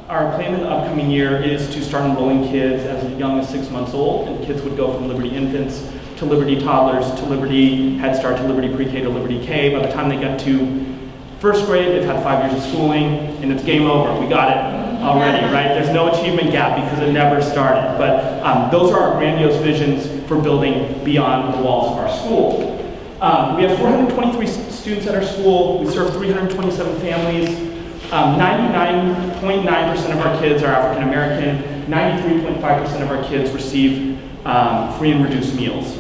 Our plan in the upcoming year is to start enrolling kids as young as 6 months old, and kids would go from Liberty Infants to Liberty Toddlers to Liberty Head Start to Liberty Pre-K to Liberty K. By the time they get to first grade, they've had 5 years of schooling, and it's game over. We got it already, right? There's no achievement gap because it never started. But those are our grandiose visions for building beyond the walls of our school. We have 423 students at our school. We serve 327 families. 99.9% of our kids are African American. 93.5% of our kids receive free and reduced meals.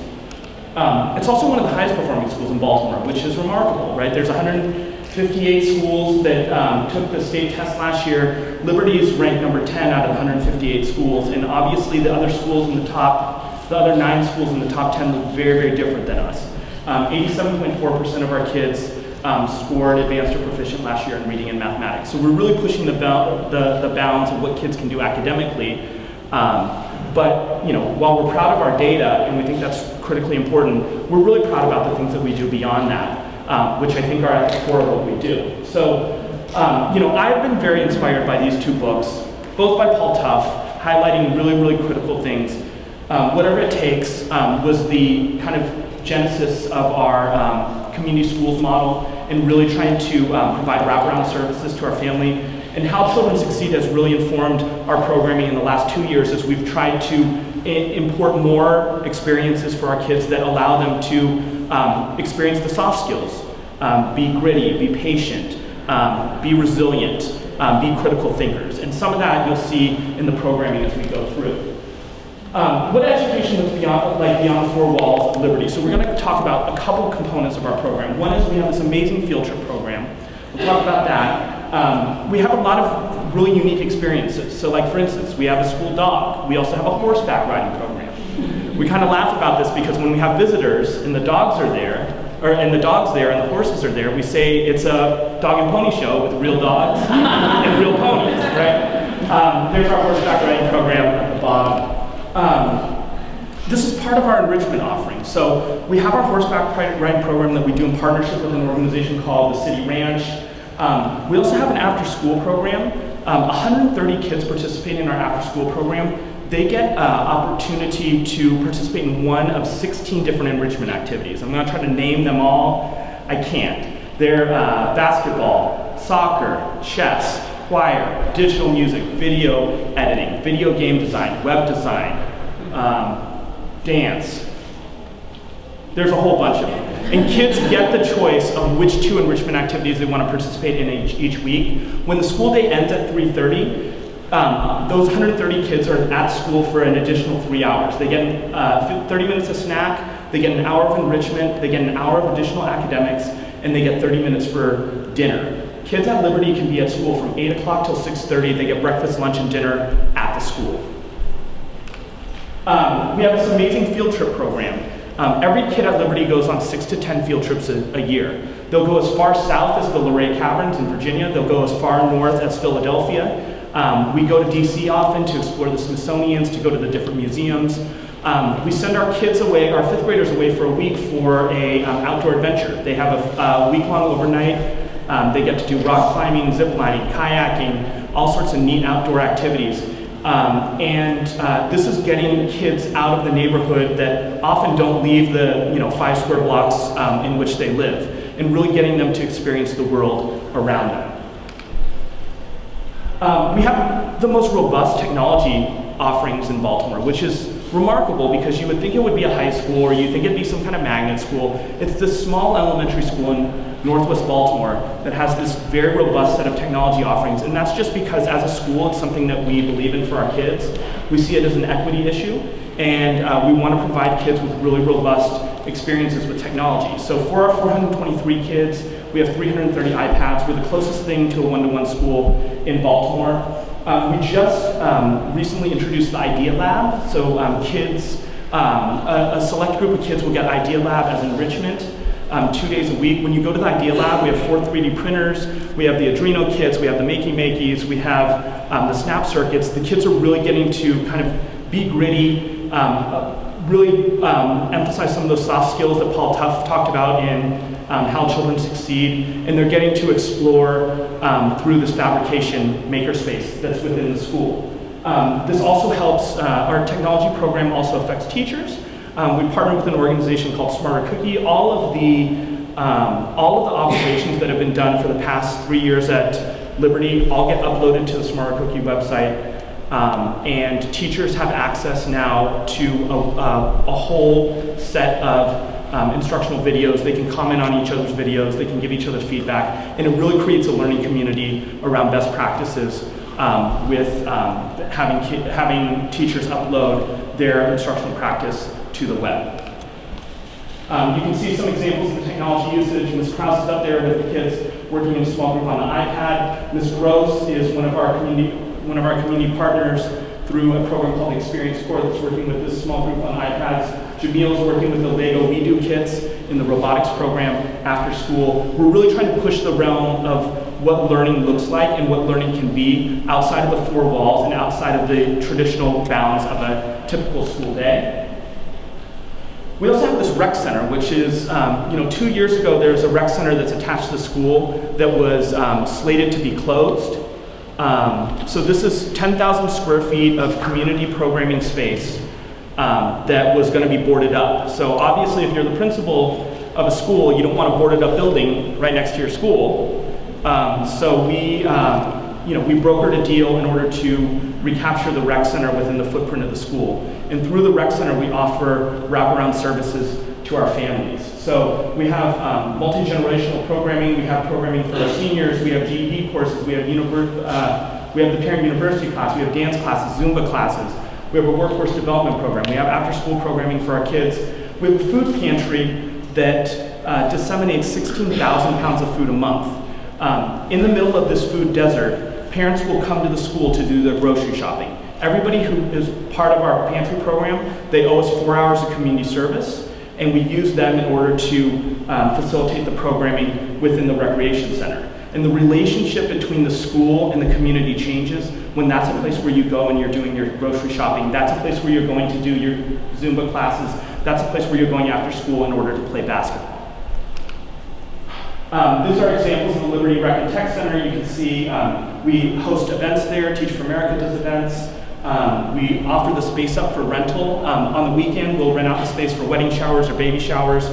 It's also one of the highest performing schools in Baltimore, which is remarkable, right? There's 158 schools that took the state test last year. Liberty is ranked number 10 out of 158 schools, and obviously the other schools in the top, the other 9 schools in the top 10 look very, very different than us. 87.4% of our kids scored advanced or proficient last year in reading and mathematics. So we're really pushing the bounds of what kids can do academically. But while we're proud of our data, and we think that's critically important, we're really proud about the things that we do beyond that, which I think are at the core of what we do. So, I've been very inspired by these 2 books, both by Paul Tough, highlighting really, really critical things. Whatever It Takes was the kind of genesis of our community schools model, and really trying to provide wraparound services to our family. And How Children Succeed has really informed our programming in the last 2 years as we've tried to import more experiences for our kids that allow them to experience the soft skills, be gritty, be patient, be resilient, be critical thinkers. And some of that you'll see in the programming as we go through. What education looks beyond the 4 walls of Liberty. So we're going to talk about a couple components of our program. One is we have this amazing field trip program. We'll talk about that. We have a lot of really unique experiences. So like for instance, we have a school dog. We also have a horseback riding program. We kind of laugh about this because when we have visitors and the dogs are there, and the horses are there, we say it's a dog and pony show with real dogs and real ponies, right? There's our horseback riding program at the bottom. This is part of our enrichment offering. So we have our horseback riding program that we do in partnership with an organization called the City Ranch. We also have an after-school program. 130 kids participate in our after-school program. They get opportunity to participate in one of 16 different enrichment activities. I'm going to try to name them all. I can't. They're basketball, soccer, chess, choir, digital music, video editing, video game design, web design, dance. There's a whole bunch of them. And kids get the choice of which 2 enrichment activities they want to participate in each week. When the school day ends at 3:30, those 130 kids are at school for an additional 3 hours. They get 30 minutes of snack, they get an hour of enrichment, they get an hour of additional academics, and they get 30 minutes for dinner. Kids at Liberty can be at school from 8 o'clock till 6:30. They get breakfast, lunch, and dinner at the school. We have this amazing field trip program. Every kid at Liberty goes on 6 to 10 field trips a year. They'll go as far south as the Luray Caverns in Virginia. They'll go as far north as Philadelphia. We go to DC often to explore the Smithsonian's, to go to the different museums. We send our kids away, our 5th graders away for a week for a outdoor adventure. They have a week-long overnight. They get to do rock climbing, zip lining, kayaking, all sorts of neat outdoor activities. This is getting kids out of the neighborhood that often don't leave the 5 square blocks in which they live, and really getting them to experience the world around them. We have the most robust technology offerings in Baltimore, which is remarkable because you would think it would be a high school or you think it'd be some kind of magnet school. It's this small elementary school in Northwest Baltimore that has this very robust set of technology offerings, and that's just because as a school it's something that we believe in for our kids. We see it as an equity issue, and we want to provide kids with really robust experiences with technology. So for our 423 kids, we have 330 iPads. We're the closest thing to a one-to-one school in Baltimore. We just recently introduced the Idea Lab. So kids, a select group of kids will get Idea Lab as enrichment 2 days a week. When you go to the Idea Lab, we have 4 3D printers, we have the Adreno kits, we have the Makey Makeys, we have the Snap Circuits. The kids are really getting to kind of be gritty, really emphasize some of those soft skills that Paul Tough talked about in how children succeed, and they're getting to explore through this fabrication makerspace that's within the school. This also helps, our technology program also affects teachers. We partner with an organization called Smarter Cookie. All of the observations that have been done for the past 3 years at Liberty all get uploaded to the Smarter Cookie website. And teachers have access now to a whole set of instructional videos. They can comment on each other's videos, they can give each other feedback, and it really creates a learning community around best practices with having teachers upload their instructional practice to the web. You can see some examples of the technology usage. Ms. Krause is up there with the kids working in a small group on the iPad. Ms. Gross is one of our community partners through a program called Experience Core that's working with this small group on iPads. Jamil is working with the Lego We Do kits in the robotics program after school. We're really trying to push the realm of what learning looks like and what learning can be outside of the four walls and outside of the traditional bounds of a typical school day. We also have this rec center, which is, 2 years ago there was a rec center that's attached to the school that was slated to be closed. So this is 10,000 square feet of community programming space that was going to be boarded up. So obviously if you're the principal of a school, you don't want a boarded up building right next to your school. So we brokered a deal in order to recapture the rec center within the footprint of the school. And through the rec center, we offer wraparound services to our families. So we have multi-generational programming. We have programming for our seniors. We have GED courses. We have the parent university class. We have dance classes, Zumba classes. We have a workforce development program. We have after-school programming for our kids. We have a food pantry that disseminates 16,000 pounds of food a month. In the middle of this food desert, parents will come to the school to do their grocery shopping. Everybody who is part of our pantry program, they owe us 4 hours of community service, and we use them in order to facilitate the programming within the recreation center. And the relationship between the school and the community changes when that's a place where you go and you're doing your grocery shopping. That's a place where you're going to do your Zumba classes. That's a place where you're going after school in order to play basketball. These are examples of the Liberty Rec and Tech Center. You can see we host events there. Teach for America does events. We offer the space up for rental. On the weekend, we'll rent out the space for wedding showers or baby showers.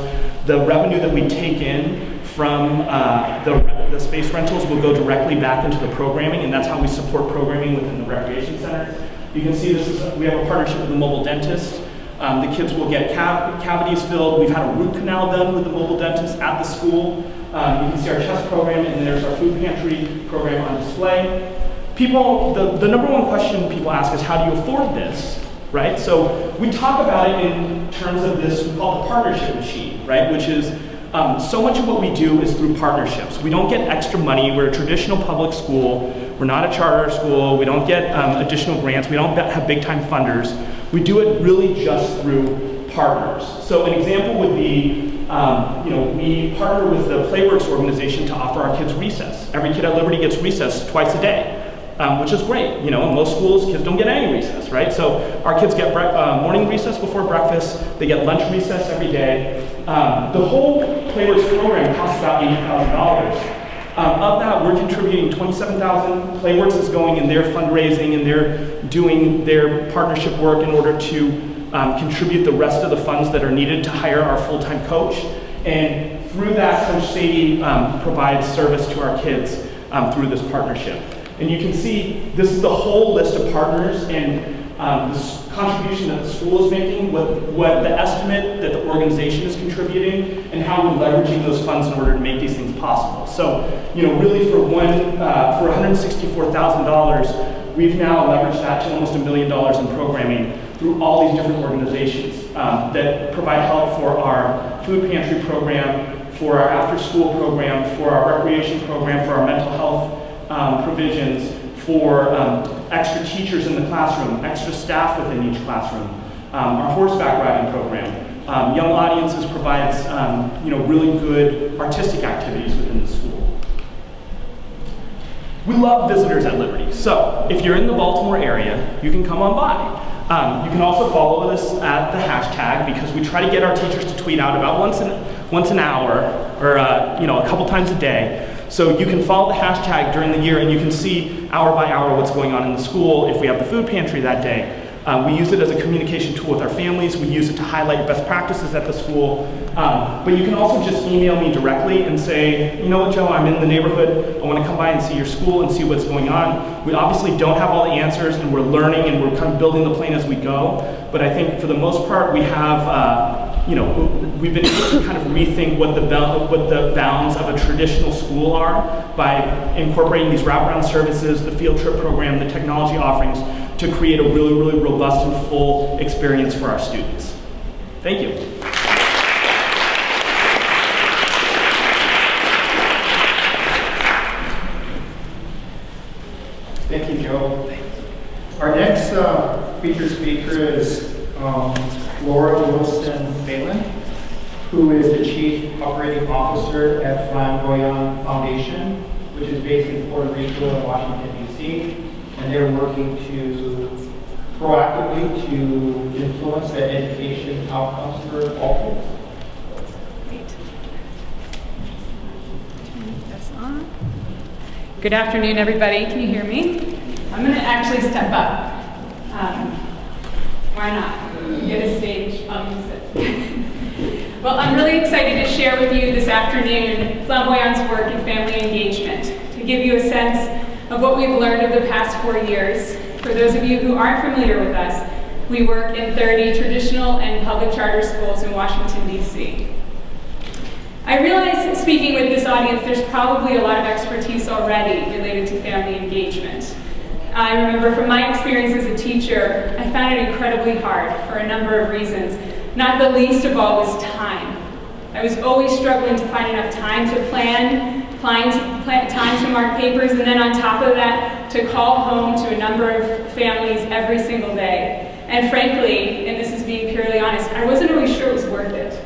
The revenue that we take in from the space rentals will go directly back into the programming, and that's how we support programming within the recreation center. You can see we have a partnership with the mobile dentist. The kids will get cavities filled. We've had a root canal done with the mobile dentist at the school. You can see our chess program, and there's our food pantry program on display. The number one question people ask is, how do you afford this, right? So we talk about it in terms of this, we call it the partnership machine, right? Which is, so much of what we do is through partnerships. We don't get extra money. We're a traditional public school. We're not a charter school. We don't get additional grants. We don't have big-time funders. We do it really just through partners. So an example would be, we partner with the Playworks organization to offer our kids recess. Every kid at Liberty gets recess twice a day, which is great. In most schools, kids don't get any recess, right? So our kids get morning recess before breakfast. They get lunch recess every day. The whole Playworks program costs about $80,000. Of that, we're contributing $27,000. Playworks is going in their fundraising and they're doing their partnership work in order to contribute the rest of the funds that are needed to hire our full-time coach. And through that, Coach Sadie provides service to our kids through this partnership. And you can see this is the whole list of partners and this contribution that the school is making, what the estimate that the organization is contributing, and how we're leveraging those funds in order to make these things possible. So, really for $164,000, we've now leveraged that to almost $1 million in programming through all these different organizations that provide help for our food pantry program, for our after-school program, for our recreation program, for our mental health provisions, for extra teachers in the classroom, extra staff within each classroom, our horseback riding program. Young Audiences provides really good artistic activities within the school. We love visitors at Liberty, so if you're in the Baltimore area, you can come on by. You can also follow us at the hashtag, because we try to get our teachers to tweet out about once an hour, or a couple times a day. So you can follow the hashtag during the year and you can see hour by hour what's going on in the school if we have the food pantry that day. We use it as a communication tool with our families. We use it to highlight best practices at the school. But you can also just email me directly and say, you know what, Joe, I'm in the neighborhood. I want to come by and see your school and see what's going on. We obviously don't have all the answers, and we're learning and we're kind of building the plan as we go. But I think for the most part, we have, we've been able to kind of rethink what the bounds of a traditional school are by incorporating these wraparound services, the field trip program, the technology offerings, to create a really, really robust and full experience for our students. Thank you. Thank you, Joe. Our next featured speaker is Laura Wilson Phelan, who is the Chief Operating Officer at Flamboyant Foundation, which is based in Puerto Rico and Washington, D.C. And they're working to proactively to influence the education outcomes for all kids. Turn this on. Good afternoon, everybody. Can you hear me? I'm going to actually step up. Why not? Get a stage, I'll use it. Well, I'm really excited to share with you this afternoon Flamboyant's work in family engagement, to give you a sense of what we've learned over the past 4 years. For those of you who aren't familiar with us, we work in 30 traditional and public charter schools in Washington, D.C. I realize, speaking with this audience, there's probably a lot of expertise already related to family engagement. I remember from my experience as a teacher, I found it incredibly hard for a number of reasons. Not the least of all was time. I was always struggling to find enough time to plan time to mark papers, and then on top of that, to call home to a number of families every single day. And frankly, and this is being purely honest, I wasn't always sure it was worth it.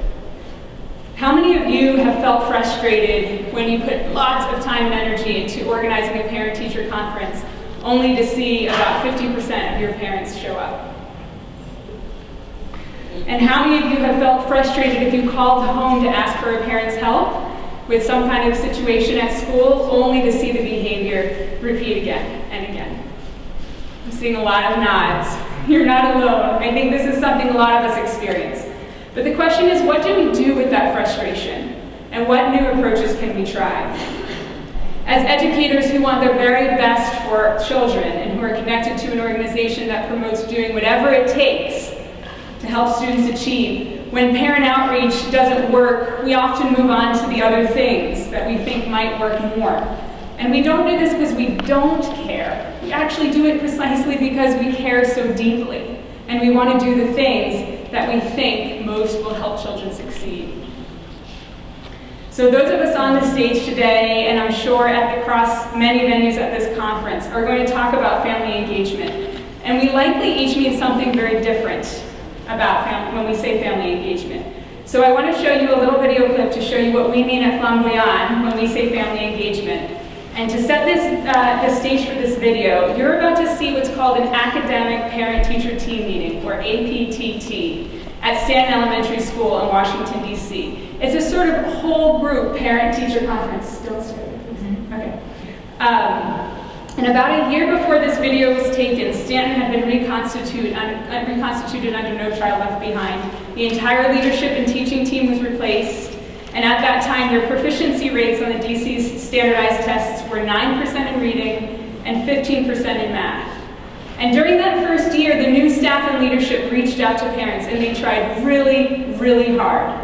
How many of you have felt frustrated when you put lots of time and energy into organizing a parent-teacher conference, only to see about 50% of your parents show up? And how many of you have felt frustrated if you called home to ask for a parent's help with some kind of situation at school, only to see the behavior repeat again and again? I'm seeing a lot of nods. You're not alone. I think this is something a lot of us experience. But the question is, what do we do with that frustration? And what new approaches can we try? As educators who want the very best for children and who are connected to an organization that promotes doing whatever it takes to help students achieve, when parent outreach doesn't work, we often move on to the other things that we think might work more. And we don't do this because we don't care. We actually do it precisely because we care so deeply. And we want to do the things that we think most will help children succeed. So those of us on the stage today, and I'm sure across many venues at this conference, are going to talk about family engagement. And we likely each mean something very different about when we say family engagement. So I want to show you a little video clip to show you what we mean at Flamboyant when we say family engagement. And to set the stage for this video, you're about to see what's called an Academic Parent-Teacher Team Meeting, or APTT, at Stanton Elementary School in Washington, D.C. It's a sort of whole group parent-teacher conference. Don't start. Okay. And about a year before this video was taken, Stanton had been reconstituted under No Child Left Behind. The entire leadership and teaching team was replaced, and at that time, their proficiency rates on the DC's standardized tests were 9% in reading and 15% in math. And during that first year, the new staff and leadership reached out to parents, and they tried really, really hard.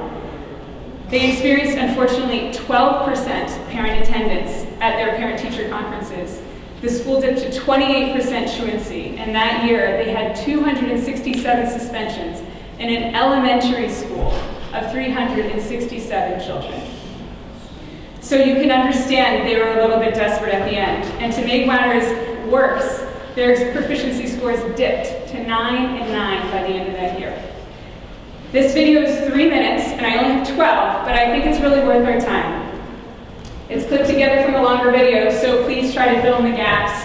They experienced, unfortunately, 12% parent attendance at their parent-teacher conferences. The school dipped to 28% truancy, and that year they had 267 suspensions in an elementary school of 367 children. So you can understand they were a little bit desperate at the end. And to make matters worse, their proficiency scores dipped to 9 and 9 by the end of that year. This video is 3 minutes, and I only have 12, but I think it's really worth our time. It's clipped together from a longer video, so please try to fill in the gaps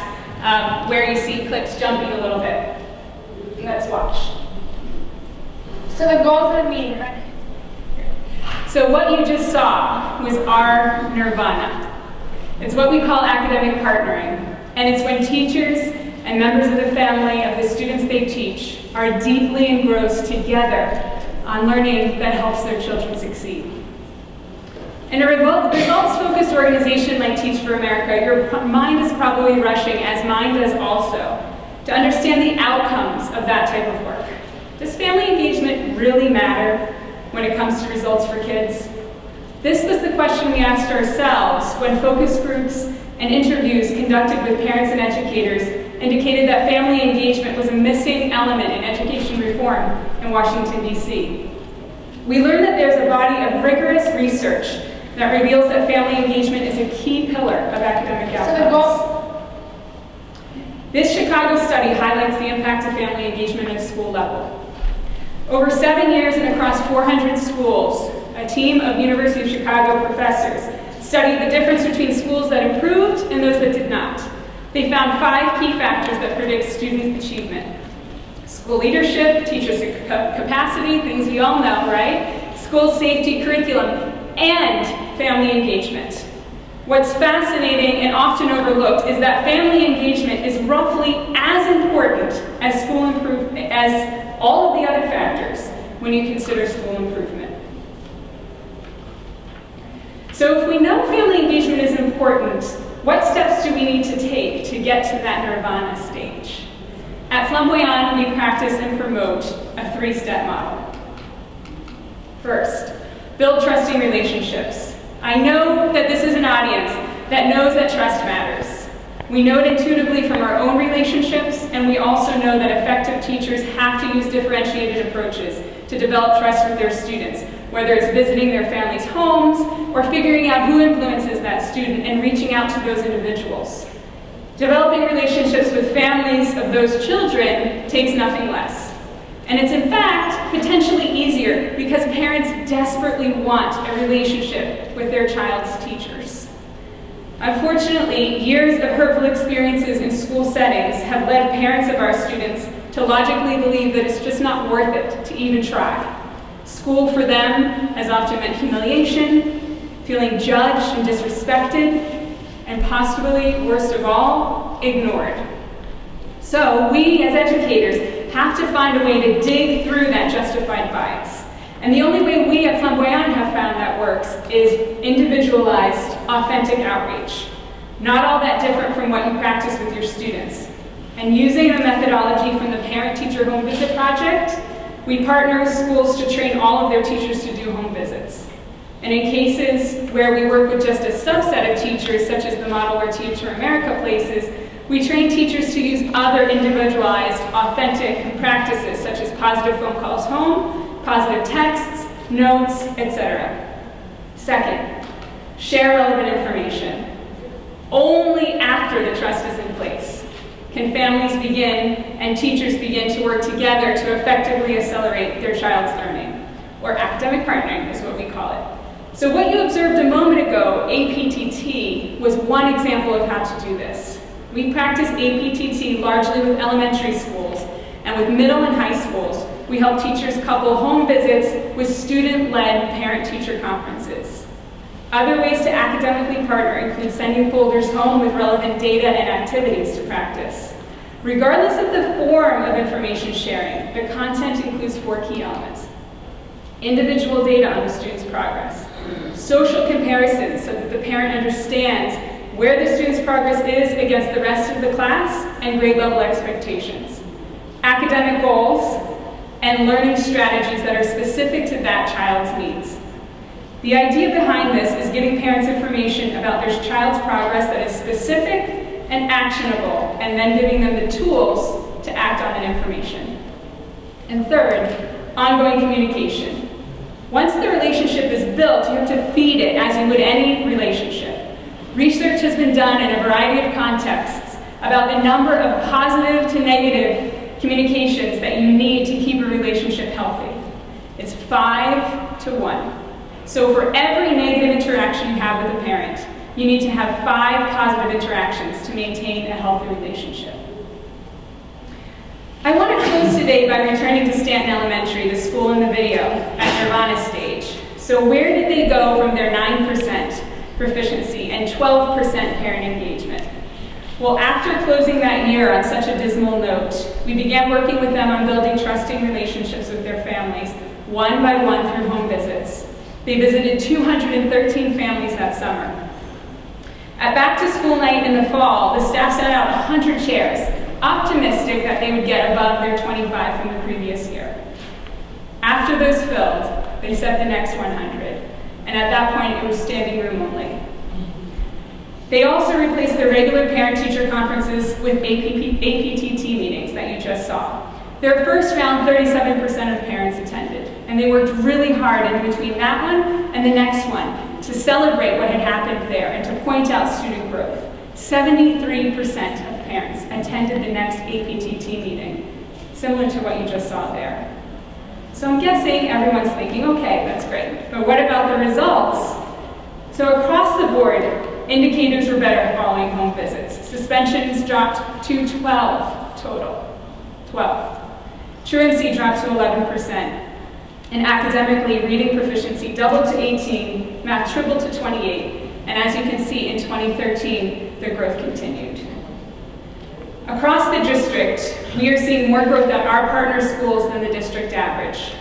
where you see clips jumping a little bit. Let's watch. So the goals of the meeting, right? So what you just saw was our nirvana. It's what we call academic partnering, and it's when teachers and members of the family of the students they teach are deeply engrossed together on learning that helps their children succeed. In a results-focused organization like Teach for America, your mind is probably rushing, as mine does also, to understand the outcomes of that type of work. Does family engagement really matter when it comes to results for kids? This was the question we asked ourselves when focus groups and interviews conducted with parents and educators indicated that family engagement was a missing element in education reform in Washington, D.C. We learned that there's a body of rigorous research that reveals that family engagement is a key pillar of academic outcomes. This Chicago study highlights the impact of family engagement at a school level. Over 7 years and across 400 schools, a team of University of Chicago professors studied the difference between schools that improved and those that did not. They found 5 key factors that predict student achievement: school leadership, teachers' capacity, things we all know, right? School safety, curriculum, and family engagement. What's fascinating and often overlooked is that family engagement is roughly as important as school improvement, as all of the other factors when you consider school improvement. So if we know family engagement is important, what steps do we need to take to get to that nirvana stage? At Flamboyant, we practice and promote a 3-step model. First, build trusting relationships. I know that this is an audience that knows that trust matters. We know it intuitively from our own relationships, and we also know that effective teachers have to use differentiated approaches to develop trust with their students, whether it's visiting their families' homes or figuring out who influences that student and reaching out to those individuals. Developing relationships with families of those children takes nothing less. And it's in fact potentially easier because parents desperately want a relationship with their child's teachers. Unfortunately, years of hurtful experiences in school settings have led parents of our students to logically believe that it's just not worth it to even try. School for them has often meant humiliation, feeling judged and disrespected, and possibly, worst of all, ignored. So we, as educators, have to find a way to dig through that justified bias. And the only way we at Flamboyant have found that works is individualized, authentic outreach. Not all that different from what you practice with your students. And using a methodology from the Parent-Teacher Home Visit Project, we partner with schools to train all of their teachers to do home visits. And in cases where we work with just a subset of teachers, such as the model where Teach for America places, we train teachers to use other individualized, authentic practices, such as positive phone calls home, positive texts, notes, etc. Second, share relevant information. Only after the trust is in place can families begin and teachers begin to work together to effectively accelerate their child's learning, or academic partnering is what we call it. So what you observed a moment ago, APTT, was one example of how to do this. We practice APTT largely with elementary schools, and with middle and high schools, we help teachers couple home visits with student-led parent-teacher conferences. Other ways to academically partner include sending folders home with relevant data and activities to practice. Regardless of the form of information sharing, the content includes 4 key elements: individual data on the student's progress, social comparisons so that the parent understands where the student's progress is against the rest of the class and grade level expectations, academic goals, and learning strategies that are specific to that child's needs. The idea behind this is giving parents information about their child's progress that is specific and actionable, and then giving them the tools to act on that information. And third, ongoing communication. Once the relationship is built, you have to feed it as you would any relationship. Research has been done in a variety of contexts about the number of positive to negative communications that you need to keep a relationship healthy. It's 5 to 1. So for every negative interaction you have with a parent, you need to have 5 positive interactions to maintain a healthy relationship. I want to close today by returning to Stanton Elementary, the school in the video, at Nirvana stage. So where did they go from their 9% proficiency and 12% parent engagement? Well, after closing that year on such a dismal note, we began working with them on building trusting relationships with their families, one by one through home visits. They visited 213 families that summer. At back to school night in the fall, the staff set out 100 chairs, optimistic that they would get above their 25 from the previous year. After those filled, they set the next 100, and at that point it was standing room only. They also replaced their regular parent-teacher conferences with APTT meetings that you just saw. Their first round, 37% of parents attended, and they worked really hard in between that one and the next one to celebrate what had happened there and to point out student growth. 73% of parents attended the next APTT meeting, similar to what you just saw there. So I'm guessing everyone's thinking, okay, that's great, but what about the results? So across the board, indicators were better following home visits. Suspensions dropped to 12 total, 12. Truancy dropped to 11%. And academically, reading proficiency doubled to 18, math tripled to 28, and as you can see in 2013, the growth continued. Across the district, we are seeing more growth at our partner schools than the district average.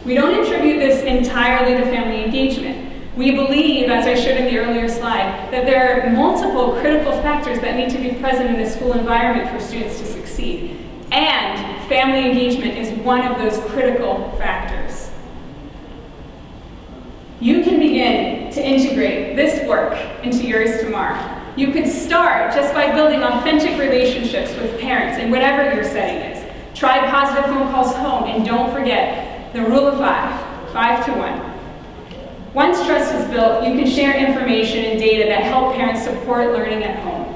We don't attribute this entirely to family engagement. We believe, as I showed in the earlier slide, that there are multiple critical factors that need to be present in a school environment for students to succeed. And family engagement is one of those critical factors. You can begin to integrate this work into yours tomorrow. You could start just by building authentic relationships with parents in whatever your setting is. Try positive phone calls home, and don't forget the rule of 5 to 1. Once trust is built, you can share information and data that help parents support learning at home.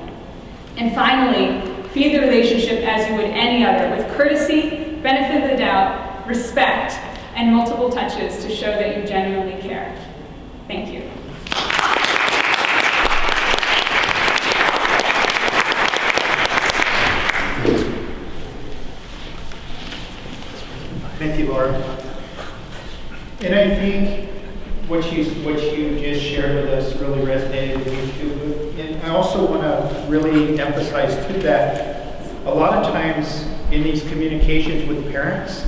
And finally, feed the relationship as you would any other, with courtesy, benefit of the doubt, respect, and multiple touches to show that you genuinely care. Thank you. Thank you, Laura. And I think what you just shared with us really resonated with me too. And I also want to really emphasize too that a lot of times in these communications with parents,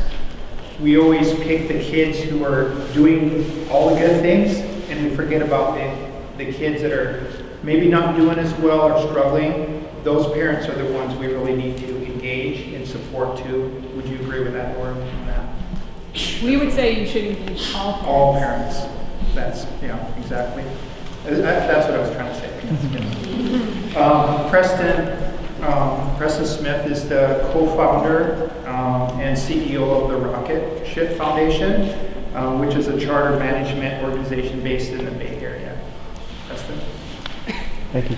we always pick the kids who are doing all the good things, and we forget about the kids that are maybe not doing as well or struggling. Those parents are the ones we really need to engage and support too. Would you agree with that, Laura? We would say you should engage all parents. That's, exactly. That's what I was trying to say. Preston Smith is the co-founder and CEO of the Rocket Ship Foundation, which is a charter management organization based in the Bay Area. Preston. Thank you.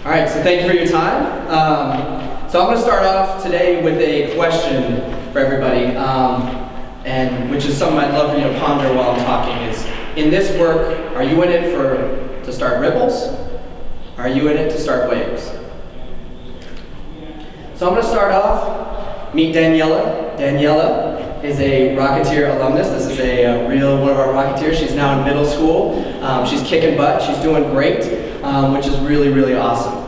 All right, so thank you for your time. So I'm going to start off today with a question for everybody, and which is something I'd love for you to ponder while I'm talking. Is in this work, are you in it to start ripples? Are you in it to start waves? So I'm going to start off. Meet Daniela. Daniela is a Rocketeer alumnus. This is a one of our Rocketeers. She's now in middle school. She's kicking butt. She's doing great, which is really, really awesome.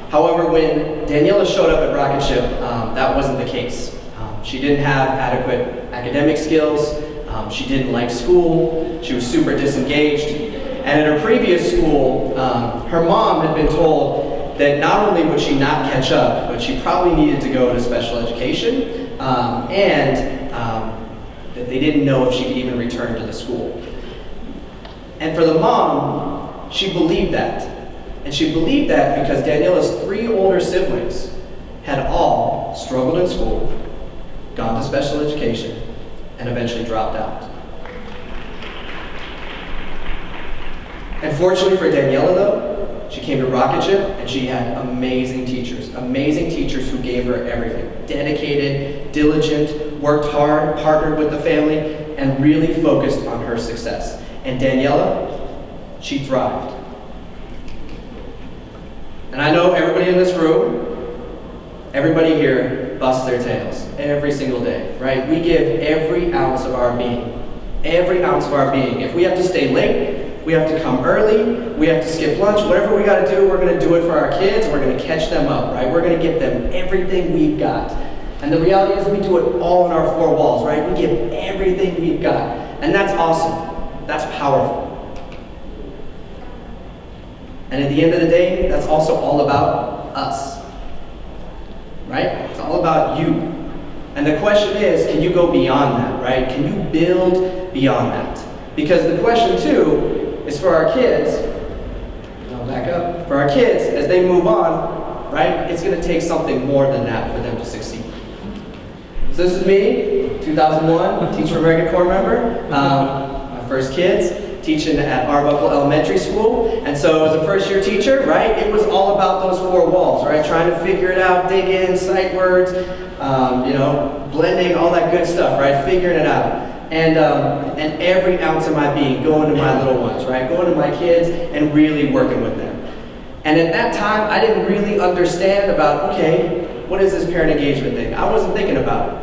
However, when Daniela showed up at Rocket Ship, that wasn't the case. She didn't have adequate academic skills. She didn't like school. She was super disengaged. And at her previous school, her mom had been told that not only would she not catch up, but she probably needed to go to special education, and that they didn't know if she could even return to the school. And for the mom, she believed that. And she believed that because Daniela's 3 older siblings had all struggled in school, gone to special education, and eventually dropped out. And fortunately for Daniela though, she came to Rocket Ship and she had amazing teachers who gave her everything. Dedicated, diligent, worked hard, partnered with the family, and really focused on her success. And Daniela, she thrived. And I know everybody everybody in this room, everybody here busts their tails every single day, right? We give every ounce of our being. Every ounce of our being. If we have to stay late, we have to come early, we have to skip lunch, whatever we got to do, we're going to do it for our kids, and we're going to catch them up, right? We're going to give them everything we've got. And the reality is we do it all in our four walls, right? We give everything we've got. And that's awesome. That's powerful. And at the end of the day, that's also all about us, right? It's all about you. And the question is, can you go beyond that, right? Can you build beyond that? Because the question too is for our kids, I'll back up, for our kids, as they move on, right? It's gonna take something more than that for them to succeed. So this is me, 2001, Teach for America Corps member, my first kids, teaching at Arbuckle Elementary School. And so as a first-year teacher, right, it was all about those four walls, right? Trying to figure it out, dig in, sight words, blending, all that good stuff, right? Figuring it out. And every ounce of my being going to my little ones, right? Going to my kids and really working with them. And at that time, I didn't really understand about, okay, what is this parent engagement thing? I wasn't thinking about it.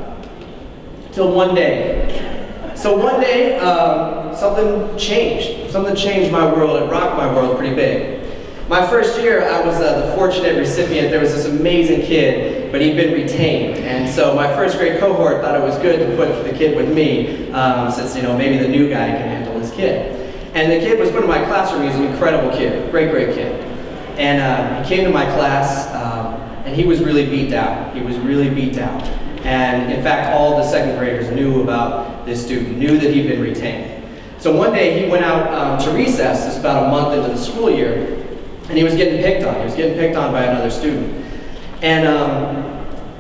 Till one day. So one day, something changed. Something changed my world. It rocked my world pretty big. My first year, I was the fortunate recipient. There was this amazing kid, but he'd been retained. And so my first grade cohort thought it was good to put the kid with me, since maybe the new guy can handle this kid. And the kid was put in my classroom. He was an incredible kid, great kid. And he came to my class, and he was really beat down. He was really beat down. And in fact, all the second graders knew about this student, knew that he'd been retained. So one day he went out to recess, this is about a month into the school year, and he was getting picked on. He was getting picked on by another student. And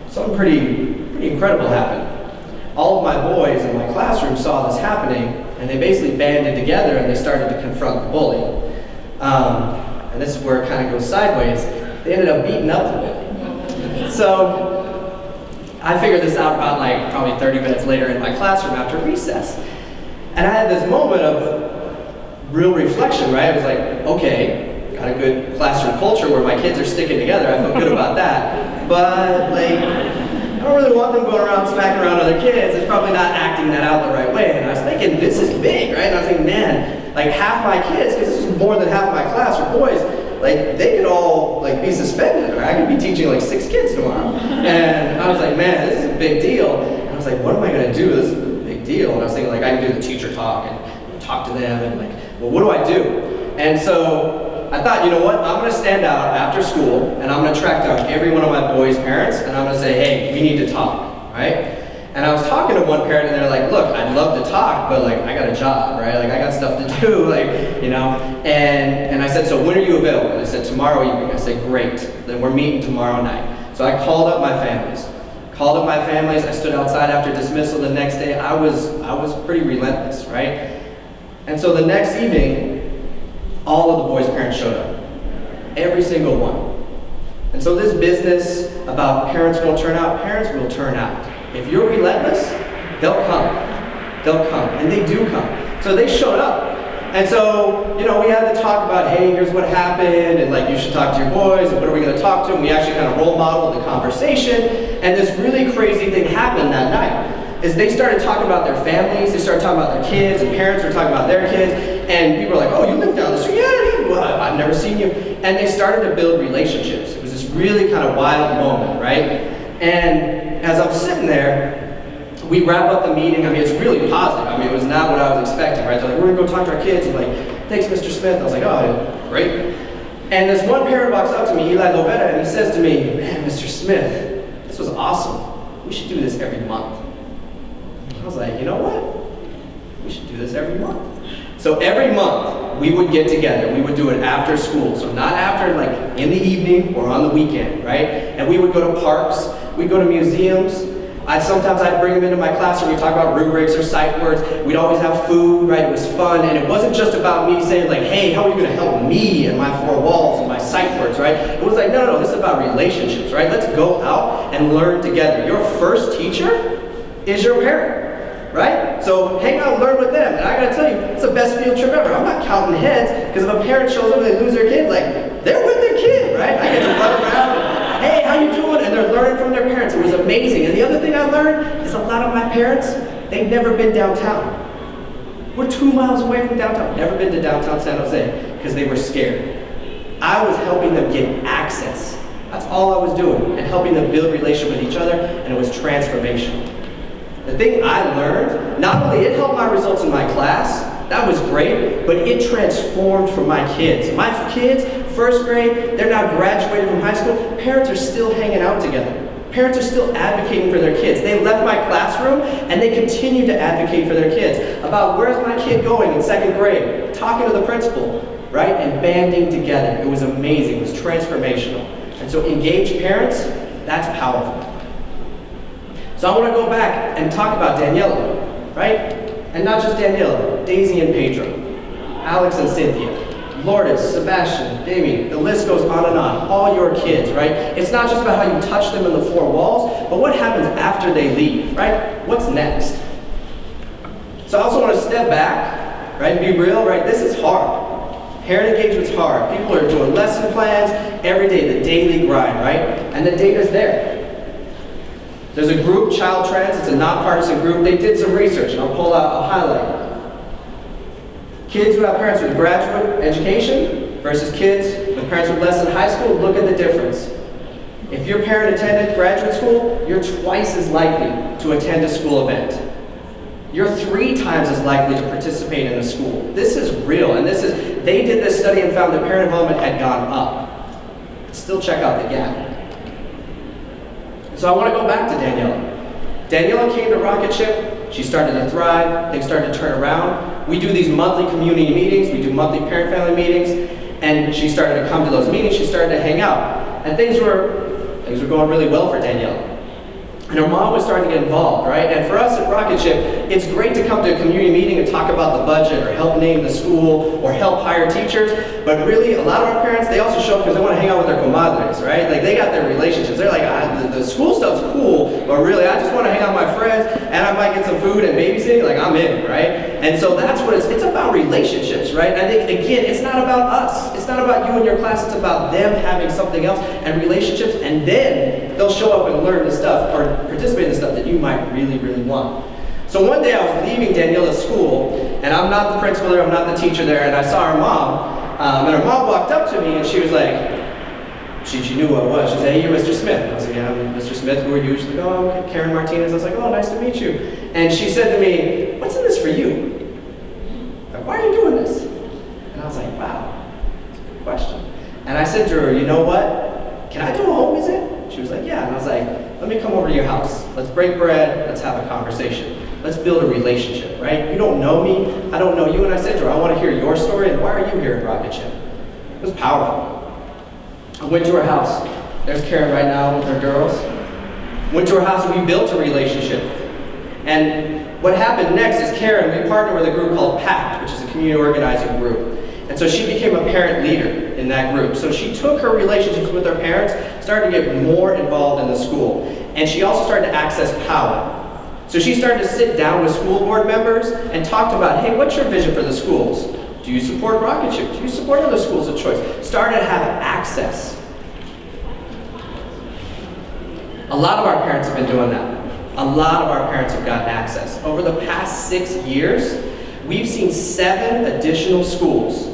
something pretty incredible happened. All of my boys in my classroom saw this happening, and they basically banded together and they started to confront the bully. And this is where it kind of goes sideways. They ended up beating up the bully. So I figured this out about probably 30 minutes later in my classroom after recess. And I had this moment of real reflection, right? I was like, okay, got a good classroom culture where my kids are sticking together. I feel good about that. But I don't really want them going around smacking around other kids. It's probably not acting that out the right way. And I was thinking, this is big, right? And I was thinking, man, half my kids, because this is more than half of my class are boys, they could all be suspended, or I could be teaching 6 kids tomorrow. And I was like, man, this is a big deal. And I was like, what am I gonna do? This is a big deal. And I was thinking I can do the teacher talk and talk to them and well, what do I do? And so I thought, you know what? I'm gonna stand out after school and I'm gonna track down every one of my boys' parents and I'm gonna say, hey, we need to talk, right? And I was talking to one parent and they're like, look, I'd love to talk, but I got a job, right? I got stuff to do, And I said, so when are you available? They said, tomorrow evening. I said, great, then we're meeting tomorrow night. So I called up my families. I stood outside after dismissal the next day. I was pretty relentless, right? And so the next evening, all of the boys' parents showed up. Every single one. And so this business about parents won't turn out, parents will turn out. If you're relentless, they'll come. They'll come, and they do come. So they showed up. And so, we had to talk about, hey, here's what happened, and you should talk to your boys, and what are we gonna talk to them? We actually kind of role modeled the conversation, and this really crazy thing happened that night, is they started talking about their families, they started talking about their kids, and parents were talking about their kids, and people were like, oh, you live down the street? Yeah, well, I've never seen you. And they started to build relationships. It was this really kind of wild moment, right? And as I'm sitting there, we wrap up the meeting. It's really positive. It was not what I was expecting, right? They're like, we're gonna go talk to our kids. And thanks, Mr. Smith. I was like, oh, great. And this one parent walks up to me, Eli Lovetta, and he says to me, man, Mr. Smith, this was awesome. We should do this every month. I was like, you know what? We should do this every month. So every month, we would get together. We would do it after school. So not after, in the evening or on the weekend, right? And we would go to parks. We'd go to museums. Sometimes I'd bring them into my classroom. We'd talk about rubrics or sight words. We'd always have food, right? It was fun. And it wasn't just about me saying, hey, how are you going to help me and my 4 walls and my sight words, right? It was no, this is about relationships, right? Let's go out and learn together. Your first teacher is your parent. right? So hang out and learn with them. And I gotta tell you, it's the best field trip ever. I'm not counting heads, because if a parent shows up and they lose their kid, like, they're with their kid, right? I get to run around and, hey, how you doing? And they're learning from their parents. It was amazing. And the other thing I learned is a lot of my parents, they've never been downtown. We're 2 miles away from downtown. Never been to downtown San Jose, because they were scared. I was helping them get access. That's all I was doing, and helping them build relationship with each other, and it was transformational. The thing I learned, not only it helped my results in my class, that was great, but it transformed for my kids. My kids, first grade, they're now graduating from high school, parents are still hanging out together. Parents are still advocating for their kids. They left my classroom and they continue to advocate for their kids about where's my kid going in second grade, talking to the principal, right, and banding together. It was amazing, it was transformational. And so engaged parents, that's powerful. So I want to go back and talk about Daniela, right? And not just Daniela, Daisy and Pedro, Alex and Cynthia, Lourdes, Sebastian, Damien, the list goes on and on, all your kids, right? It's not just about how you touch them in the four walls, but what happens after they leave, right? What's next? So I also want to step back, right, and be real, right? This is hard. Parent engagement's hard. People are doing lesson plans every day, the daily grind, right? And the data's there. There's a group, Child Trends, it's a nonpartisan group. They did some research, and I'll pull out, I'll highlight. Kids who have parents with graduate education versus kids with parents with less than high school, look at the difference. If your parent attended graduate school, you're twice as likely to attend a school event. You're 3 times as likely to participate in a school. This is real, and they did this study and found that parent involvement had gone up. Still check out the gap. So I want to go back to Daniela. Daniela came to Rocket Ship, she started to thrive, things started to turn around. We do these monthly community meetings, we do monthly parent-family meetings, and she started to come to those meetings, she started to hang out. And things were going really well for Daniela. And her mom was starting to get involved, right? And for us at Rocket Ship, it's great to come to a community meeting and talk about the budget or help name the school or help hire teachers. But really, a lot of our parents, they also show up because they want to hang out with their comadres, right? Like they got their relationships. They're like, the school stuff's cool, but really, I just want to hang out with my friends and I might get some food and babysitting. Like I'm in, right? And so that's what it's about relationships, right? And I think, again, it's not about us. It's not about you and your class. It's about them having something else and relationships. And then they'll show up and learn the stuff or participate in the stuff that you might really, really want. So one day I was leaving Daniela's school, and I'm not the principal there, I'm not the teacher there, and I saw her mom, and her mom walked up to me and she was like, she knew who I was. She said, hey, you're Mr. Smith. I was like, yeah, I'm Mr. Smith, who are you? She's like, oh, okay, Karen Martinez. I was like, oh, nice to meet you. And she said to me, what's in this for you? Like, why are you doing this? And I was like, wow, that's a good question. And I said to her, you know what? Can I do a home visit? She was like, yeah. And I was like, let me come over to your house. Let's break bread. Let's have a conversation. Let's build a relationship, right? You don't know me. I don't know you. And I said to her, I want to hear your story. And why are you here at Rocket Ship? It was powerful. I went to her house. There's Karen right now with her girls. Went to her house and we built a relationship. And what happened next is Karen, we partnered with a group called PACT, which is a community organizing group. And so she became a parent leader in that group. So she took her relationships with her parents, started to get more involved in the school. And she also started to access power. So she started to sit down with school board members and talked about, hey, what's your vision for the schools? Do you support Rocket Ship? Do you support other schools of choice? Started to have access. A lot of our parents have been doing that. A lot of our parents have gotten access. Over the past 6 years, we've seen 7 additional schools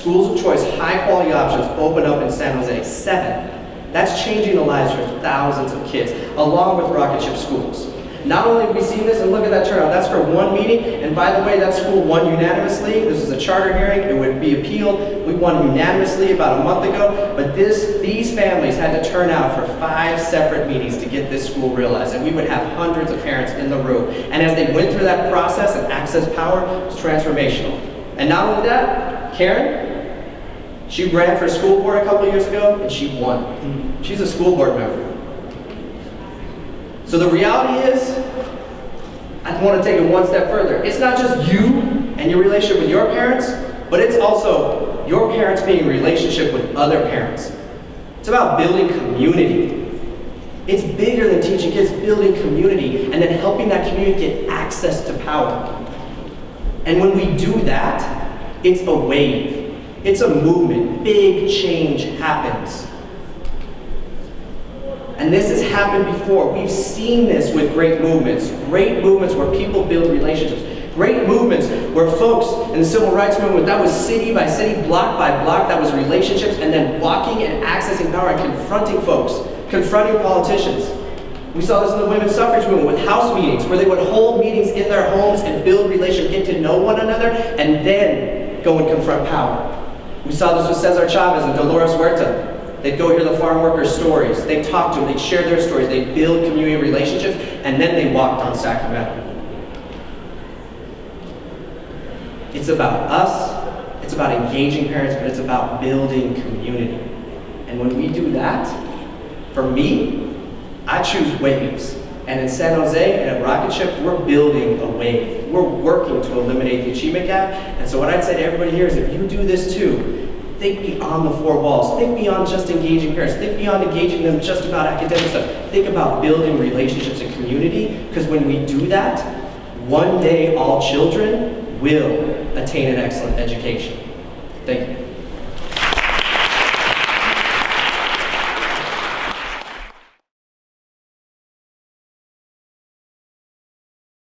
of choice, high quality options open up in San Jose. 7. That's changing the lives for thousands of kids, along with Rocket Ship schools. Not only have we seen this, and look at that turnout, that's for one meeting, and by the way, that school won unanimously. This is a charter hearing, it would be appealed. We won unanimously about a month ago, but these families had to turn out for 5 separate meetings to get this school realized, and we would have hundreds of parents in the room. And as they went through that process and access power, it was transformational. And not only that, Karen, she ran for school board a couple of years ago, and she won. She's a school board member. So the reality is, I want to take it one step further. It's not just you and your relationship with your parents, but it's also your parents being in relationship with other parents. It's about building community. It's bigger than teaching kids, building community, and then helping that community get access to power. And when we do that, it's a wave. It's a movement. Big change happens. And this has happened before. We've seen this with great movements where people build relationships. Great movements where folks in the civil rights movement, that was city by city, block by block, that was relationships, and then walking and accessing power and confronting folks, confronting politicians. We saw this in the women's suffrage movement with house meetings, where they would hold meetings in their homes and build relationships, get to know one another, and then go and confront power. We saw this with Cesar Chavez and Dolores Huerta. They'd go hear the farm workers' stories, they'd talk to them, they'd share their stories, they'd build community relationships, and then they walked on Sacramento. It's about us, it's about engaging parents, but it's about building community. And when we do that, for me, I choose waves. And in San Jose and at Rocket Ship, we're building a wave. We're working to eliminate the achievement gap. And so what I'd say to everybody here is if you do this too, think beyond the four walls. Think beyond just engaging parents. Think beyond engaging them just about academic stuff. Think about building relationships and community, because when we do that, one day all children will attain an excellent education. Thank you.